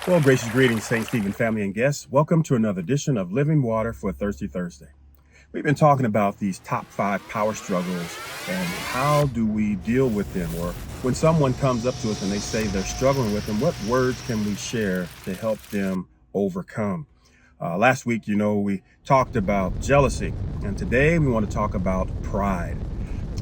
Well, gracious greetings, St. Stephen family and guests. Welcome to another edition of Living Water for Thirsty Thursday. We've been talking about these top 5 power struggles and how do we deal with them, or when someone comes up to us and they say they're struggling with them, what words can we share to help them overcome? Last week, we talked about jealousy, and today we want to talk about pride.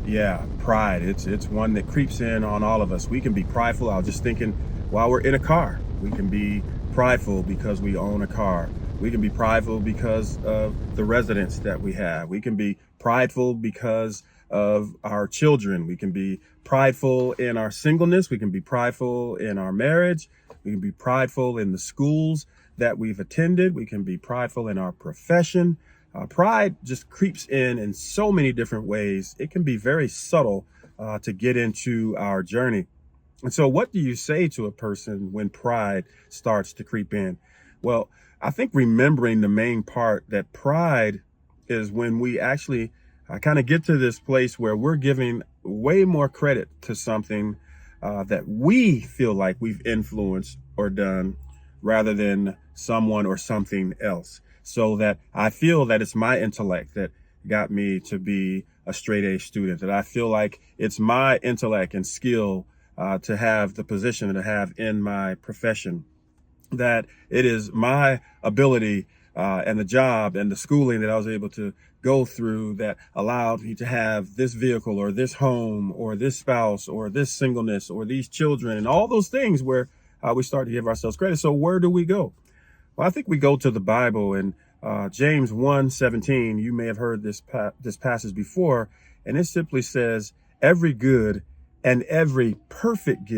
Yeah, pride. It's one that creeps in on all of us. We can be prideful. I was just thinking while we're in a car, we can be prideful because we own a car. We can be prideful because of the residence that we have. We can be prideful because of our children. We can be prideful in our singleness. We can be prideful in our marriage. We can be prideful in the schools that we've attended. We can be prideful in our profession. Pride just creeps in so many different ways. It can be very subtle to get into our journey. And so what do you say to a person when pride starts to creep in? Well, I think remembering the main part that pride is when we actually kind of get to this place where we're giving way more credit to something that we feel like we've influenced or done rather than someone or something else. So that I feel that it's my intellect that got me to be a straight A student, that I feel like it's my intellect and skill to have the position that I have in my profession, that it is my ability and the job and the schooling that I was able to go through that allowed me to have this vehicle or this home or this spouse or this singleness or these children and all those things where we start to give ourselves credit. So where do we go? Well, I think we go to the Bible, and James 1:17, you may have heard this passage before, and it simply says, every good and every perfect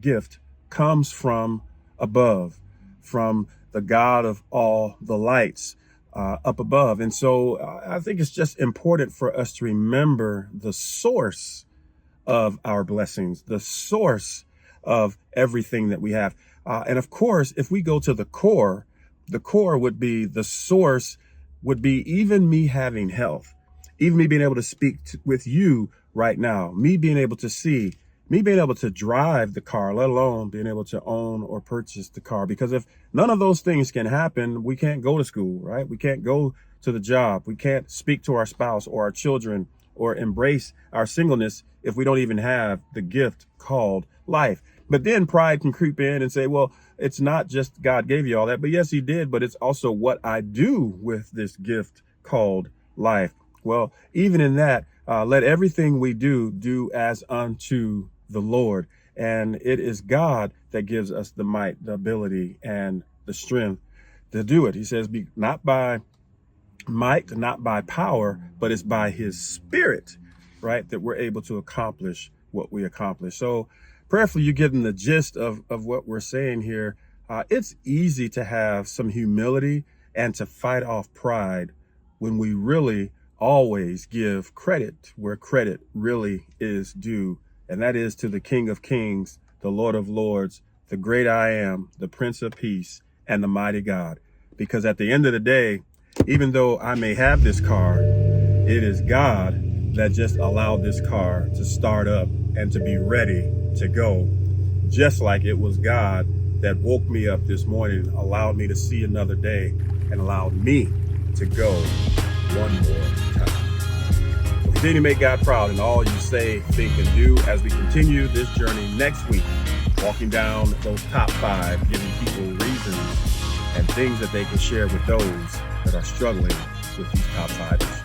gift comes from above, from the God of all the lights up above. And so I think it's just important for us to remember the source of our blessings, the source of everything that we have. And of course, if we go to the core would be the source, would be even me having health, even me being able to speak with you right now, me being able to see, me being able to drive the car, let alone being able to own or purchase the car. Because if none of those things can happen, we can't go to school, right? We can't go to the job. We can't speak to our spouse or our children or embrace our singleness if we don't even have the gift called life. But then pride can creep in and say, well, it's not just God gave you all that, but yes, he did, but it's also what I do with this gift called life. Well, even in that, let everything we do as unto the Lord. And it is God that gives us the might, the ability, and the strength to do it. He says, not by might, not by power, but it's by his spirit, right, that we're able to accomplish what we accomplish. So prayerfully, you're getting the gist of what we're saying here. It's easy to have some humility and to fight off pride when we really always give credit where credit really is due. And that is to the King of Kings, the Lord of Lords, the great I am, the Prince of Peace, and the mighty God. Because at the end of the day, even though I may have this car, it is God that just allowed this car to start up and to be ready to go. Just like it was God that woke me up this morning, allowed me to see another day, and allowed me to go one more time. So continue to make God proud in all you say, think, and do as we continue this journey next week, walking down those top 5, giving people reasons and things that they can share with those that are struggling with these top 5 issues.